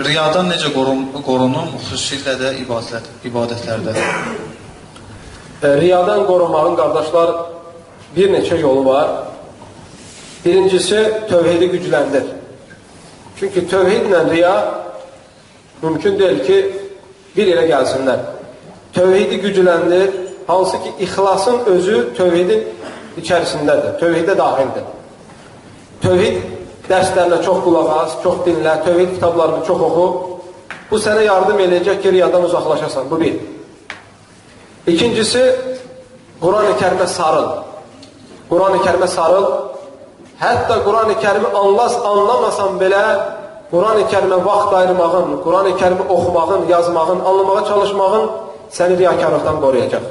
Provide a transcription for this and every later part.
riyadan necə qorunum, xüsusilə də ibadətlərdə? Riyadan qorunmağın, qardaşlar, bir neçə yolu var. Birincisi, tövhidi gücləndir. Çünki tövhidlə riya mümkün deyil ki, bir yerə gəlsinlər. Tövhidi gücləndir, hansı ki, ixlasın özü tövhidin içərisindədir, tövhidə daxildir. Tövhid dərslərinə çox qulaq as, çox dinlə, tövhid kitablarını çox oxu. Bu sənə yardım edəcək ki, riyadan uzaqlaşasan, bu bir. İkincisi, Quran-ı Kərimə sarıl. Quran-ı Kərimə sarıl. Hətta Quran-ı Kərimi anlamasan belə, Quran-ı Kərimə vaxt ayırmağın, Quran-ı Kərimi oxumağın, yazmağın, anlamağa çalışmağın səni riyakarlıqdan qoruyacaq.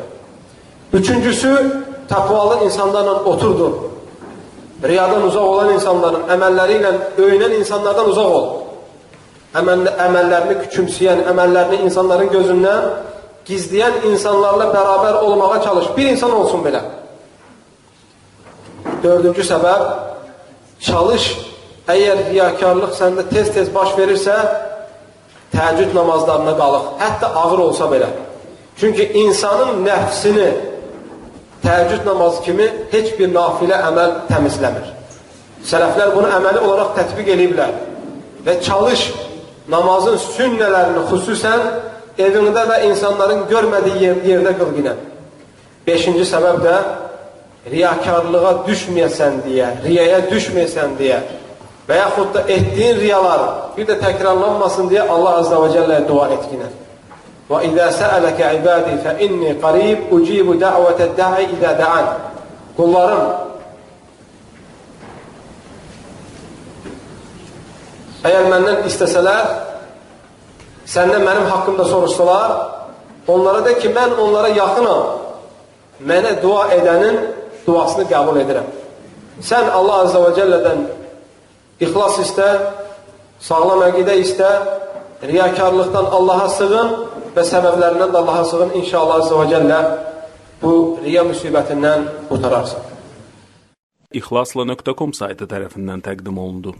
Üçüncüsü, təqvalı insanlarla oturdur. Riyadan uzaq olan insanların, əməlləri ilə öyünən insanlardan uzaq ol. Əməllərini küçümsəyən, əməllərini insanların gözündən gizləyən insanlarla bərabər olmağa çalış. Bir insan olsun belə. Dördüncü səbəb, çalış, əgər riyakarlıq səndə tez-tez baş verirsə, təheccüd namazlarına qalıq. Hətta ağır olsa belə. Çünki insanın nəfsini təheccüd namazı kimi heç bir nafilə əməl təmizləmir. Sələflər bunu əməli olaraq tətbiq ediblər. Və çalış, namazın sünnələrini xüsusən evində və insanların görmədiyi yerdə qıl yine. Beşinci səbəb də riyakarlığa düşməyəsən deyə, riyaya düşməyəsən deyə və yaxud da etdiyin riyalar bir də təkrarlanmasın deyə Allah Azza və Cəlləyə dua et yine. وَإِذَا سَأَلَكَ عِبَادِي فَإِنِّي قَرِيبٌ أُجِيبُ دَعْوَةَ الدَّاعِ إِذَا دَعَانِ. Kullarım, əgər məndən istəsələr, səndən mənim haqqımda soruşsalar, onlara de ki, mən onlara yaxınam, mənə dua edənin duasını qəbul edirəm. Sən Allah Azza və Cəllədən ixlas istə, sağlam əqidə istə, riyakarlıqdan Allaha sığın və səbəblərindən də Allaha sığın. İnşallah Azza və Cəllə bu riya müsibətindən qurtararsan. İxlasla.com saytı tərəfindən təqdim olundu.